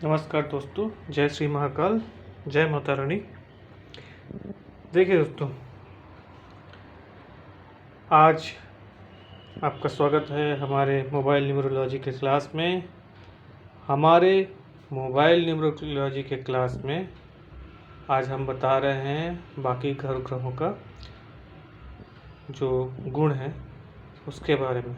नमस्कार दोस्तों, जय श्री महाकाल, जय माता रानी। देखिए दोस्तों, आज आपका स्वागत है हमारे मोबाइल न्यूमरोलॉजी के क्लास में। हमारे मोबाइल न्यूमरोलॉजी के क्लास में आज हम बता रहे हैं बाकी ग्रहों का जो गुण है उसके बारे में।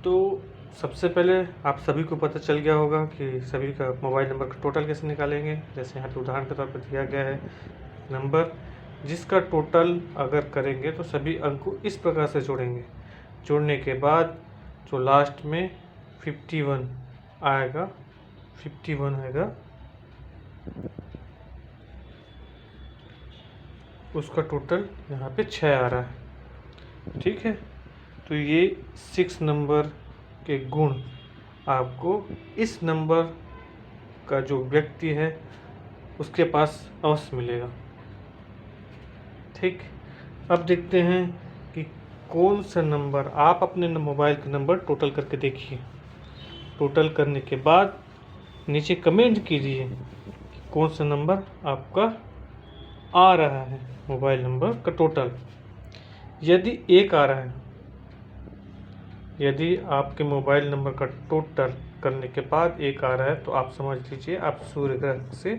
तो सबसे पहले आप सभी को पता चल गया होगा कि सभी का मोबाइल नंबर का टोटल कैसे निकालेंगे। जैसे यहाँ पे उदाहरण के तौर पर दिया गया है नंबर, जिसका टोटल अगर करेंगे तो सभी अंक को इस प्रकार से जोड़ेंगे। जोड़ने के बाद जो लास्ट में 51 आएगा, 51 आएगा, उसका टोटल यहाँ पे 6 आ रहा है। ठीक है, तो ये 6 नंबर के गुण आपको इस नंबर का जो व्यक्ति है उसके पास अवश्य मिलेगा। ठीक, अब देखते हैं कि कौन सा नंबर आप अपने मोबाइल के नंबर टोटल करके देखिए। टोटल करने के बाद नीचे कमेंट कीजिए कि कौन सा नंबर आपका आ रहा है मोबाइल नंबर का टोटल। यदि एक आ रहा है, यदि आपके मोबाइल नंबर का टोटल करने के बाद एक आ रहा है तो आप समझ लीजिए आप सूर्य ग्रह से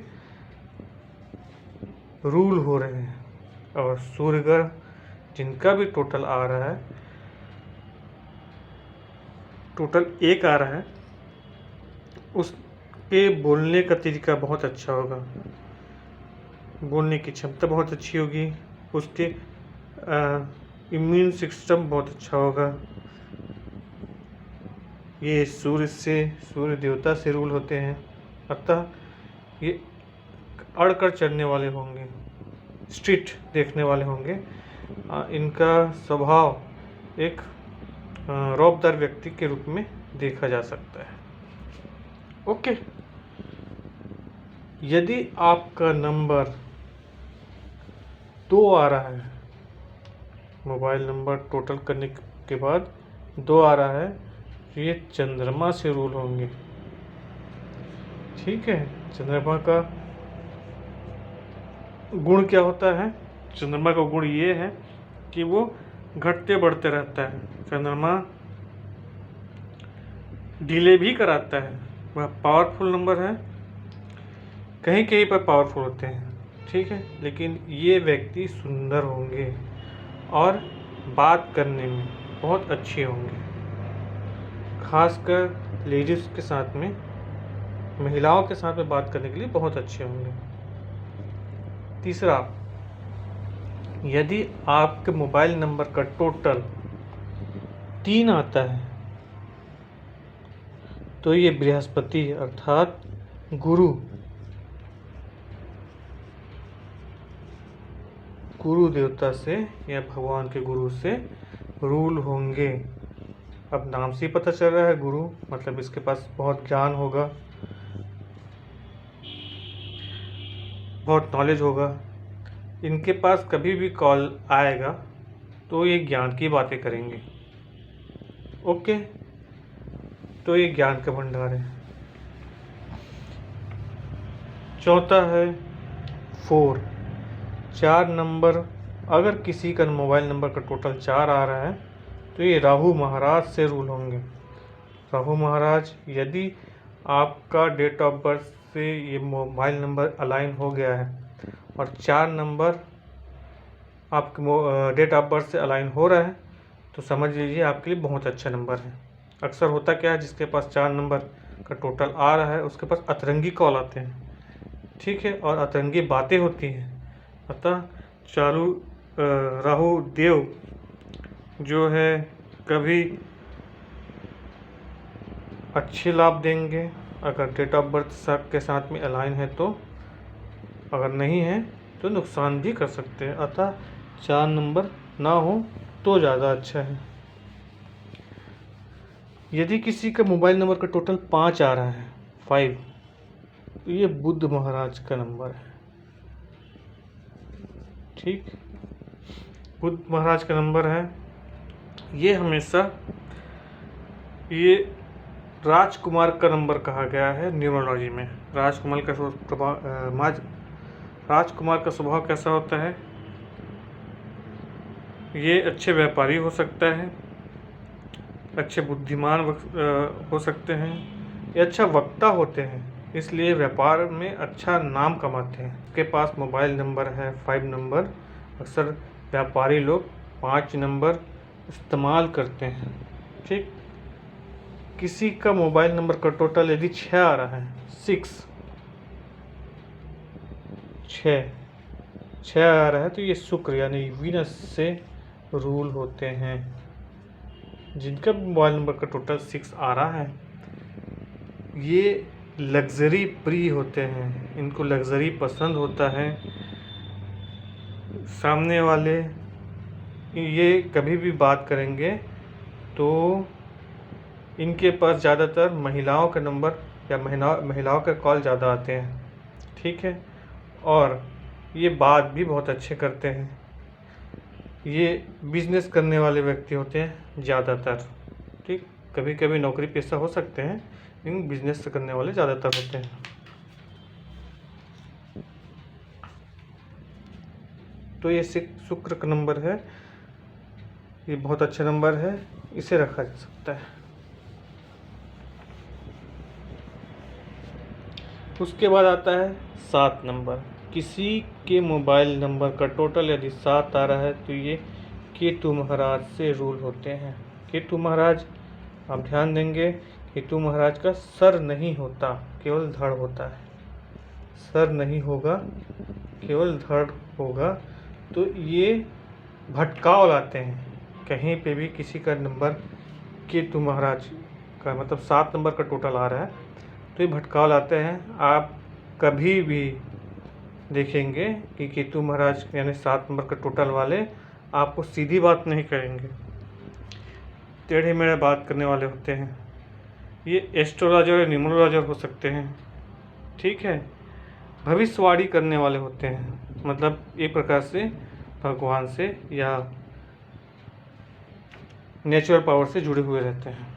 रूल हो रहे हैं। और सूर्य ग्रह जिनका भी टोटल आ रहा है, टोटल एक आ रहा है, उसके बोलने का तरीका बहुत अच्छा होगा, बोलने की क्षमता बहुत अच्छी होगी, उसके इम्यून सिस्टम बहुत अच्छा होगा। ये सूर्य देवता से रूल होते हैं, अतः ये अड़कर चलने वाले होंगे, स्ट्रिक्ट देखने वाले होंगे। इनका स्वभाव एक रौबदार व्यक्ति के रूप में देखा जा सकता है। ओके, यदि आपका नंबर 2 आ रहा है, मोबाइल नंबर टोटल करने के बाद 2 आ रहा है, ये चंद्रमा से रूल होंगे। ठीक है, चंद्रमा का गुण क्या होता है? चंद्रमा का गुण ये है कि वो घटते बढ़ते रहता है। चंद्रमा डिले भी कराता है। वह पावरफुल नंबर है, कहीं कहीं पर पावरफुल होते हैं। ठीक है, लेकिन ये व्यक्ति सुंदर होंगे और बात करने में बहुत अच्छे होंगे, खासकर लेडीज़ के साथ में, महिलाओं के साथ में बात करने के लिए बहुत अच्छे होंगे। तीसरा, यदि आपके मोबाइल नंबर का टोटल 3 आता है तो ये बृहस्पति अर्थात गुरु देवता से या भगवान के गुरु से रूल होंगे। अब नाम से ही पता चल रहा है गुरु, मतलब इसके पास बहुत ज्ञान होगा, बहुत नॉलेज होगा। इनके पास कभी भी कॉल आएगा तो ये ज्ञान की बातें करेंगे। ओके, तो ये ज्ञान का भंडार है। चौथा है 4 नंबर। अगर किसी का मोबाइल नंबर का टोटल 4 आ रहा है तो ये राहु महाराज से रूल होंगे। राहु महाराज, यदि आपका डेट ऑफ बर्थ से ये मोबाइल नंबर अलाइन हो गया है और 4 नंबर आपके डेट ऑफ बर्थ से अलाइन हो रहा है तो समझ लीजिए आपके लिए बहुत अच्छा नंबर है। अक्सर होता क्या है, जिसके पास 4 नंबर का टोटल आ रहा है उसके पास अतरंगी कॉल आते हैं। ठीक है, और अतरंगी बातें होती हैं। अतः राहु देव जो है कभी अच्छे लाभ देंगे अगर डेट ऑफ बर्थ के साथ में अलाइन है तो, अगर नहीं है तो नुकसान भी कर सकते हैं। अतः 4 नंबर ना हो तो ज़्यादा अच्छा है। यदि किसी का मोबाइल नंबर का टोटल 5 आ रहा है, 5, तो ये बुध महाराज का नंबर है। ठीक, बुध महाराज का नंबर है। ये हमेशा ये राजकुमार का नंबर कहा गया है न्यूमरोलॉजी में। राजकुमार का स्वभाव कैसा होता है? ये अच्छे व्यापारी हो सकता है, अच्छे बुद्धिमान हो सकते हैं, ये अच्छा वक्ता होते हैं, इसलिए व्यापार में अच्छा नाम कमाते हैं। उसके पास मोबाइल नंबर है 5 नंबर। अक्सर व्यापारी लोग 5 नंबर इस्तेमाल करते हैं। ठीक, किसी का मोबाइल नंबर का टोटल यदि 6 आ रहा है, 6 आ रहा है, तो ये शुक्र यानी वीनस से रूल होते हैं। जिनका मोबाइल नंबर का टोटल 6 आ रहा है, ये लग्जरी प्रिय होते हैं, इनको लग्जरी पसंद होता है। सामने वाले ये कभी भी बात करेंगे तो इनके पास ज़्यादातर महिलाओं का नंबर या महिलाओं के कॉल ज़्यादा आते हैं। ठीक है, और ये बात भी बहुत अच्छे करते हैं। ये बिजनेस करने वाले व्यक्ति होते हैं ज़्यादातर। ठीक, कभी कभी नौकरी पेशा हो सकते हैं, लेकिन बिजनेस करने वाले ज़्यादातर होते हैं। तो ये शुक्र का नंबर है, ये बहुत अच्छा नंबर है, इसे रखा जा सकता है। उसके बाद आता है 7 नंबर। किसी के मोबाइल नंबर का टोटल यदि 7 आ रहा है, तो ये केतु महाराज से रूल होते हैं। केतु महाराज, आप ध्यान देंगे, केतु महाराज का सर नहीं होता, केवल धड़ होता है। सर नहीं होगा, केवल धड़ होगा। तो ये भटकाव लाते हैं। कहीं पे भी किसी का नंबर केतु महाराज का मतलब 7 नंबर का टोटल आ रहा है, तो ये भटकाव लाते हैं। आप कभी भी देखेंगे कि केतु महाराज यानी 7 नंबर का टोटल वाले आपको सीधी बात नहीं करेंगे, टेढ़े मेढ़े बात करने वाले होते हैं। ये एस्ट्रोलॉजर या न्यूमरोलॉजर हो सकते हैं। ठीक है, भविष्यवाणी करने वाले होते हैं, मतलब एक प्रकार से भगवान से या नेचुरल पावर से जुड़े हुए रहते हैं।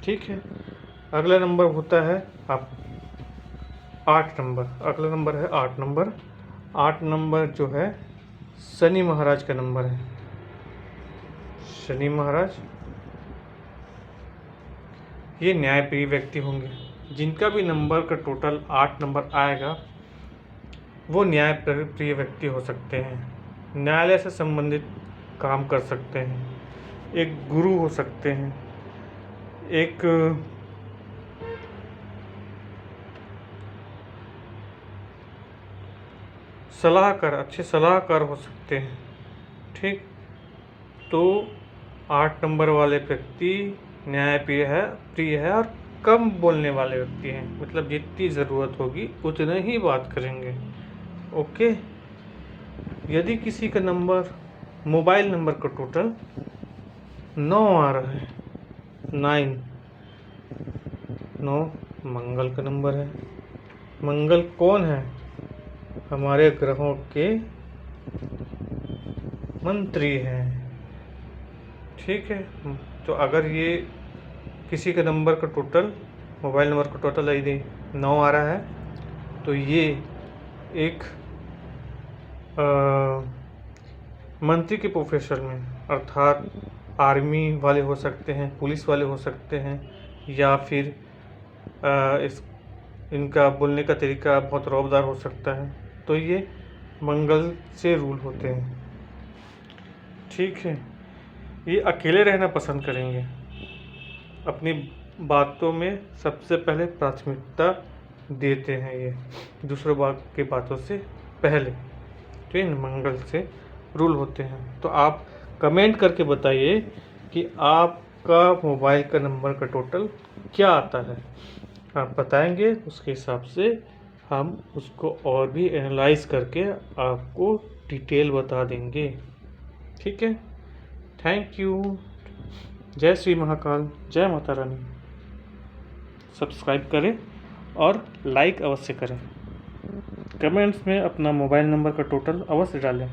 ठीक है, अगला नंबर होता है आप 8 नंबर। अगला नंबर है 8 नंबर। 8 नंबर जो है शनि महाराज का नंबर है। शनि महाराज ये न्यायप्रिय व्यक्ति होंगे। जिनका भी नंबर का टोटल 8 नंबर आएगा, वो न्यायप्रिय व्यक्ति हो सकते हैं, न्यायालय से संबंधित काम कर सकते हैं, एक गुरु हो सकते हैं, एक अच्छे सलाहकार हो सकते हैं। ठीक, तो 8 नंबर वाले व्यक्ति न्यायप्रिय है और कम बोलने वाले व्यक्ति हैं, मतलब जितनी ज़रूरत होगी उतने ही बात करेंगे। ओके, यदि किसी का मोबाइल नंबर का टोटल 9 आ रहा है, 9 मंगल का नंबर है। मंगल कौन है? हमारे ग्रहों के मंत्री हैं। ठीक है, तो अगर ये किसी का नंबर का टोटल मोबाइल नंबर का टोटल यदि 9 आ रहा है, तो ये एक मंत्री के प्रोफेशन में, अर्थात आर्मी वाले हो सकते हैं, पुलिस वाले हो सकते हैं, या फिर इनका बोलने का तरीका बहुत रौबदार हो सकता है। तो ये मंगल से रूल होते हैं। ठीक है, ये अकेले रहना पसंद करेंगे, अपनी बातों में सबसे पहले प्राथमिकता देते हैं, ये दूसरों की बातों से पहले। तो ये मंगल से रूल होते हैं। तो आप कमेंट करके बताइए कि आपका मोबाइल का नंबर का टोटल क्या आता है। आप बताएंगे, उसके हिसाब से हम उसको और भी एनालाइज करके आपको डिटेल बता देंगे। ठीक है, थैंक यू। जय श्री महाकाल, जय माता रानी। सब्सक्राइब करें और लाइक अवश्य करें। कमेंट्स में अपना मोबाइल नंबर का टोटल अवश्य डालें।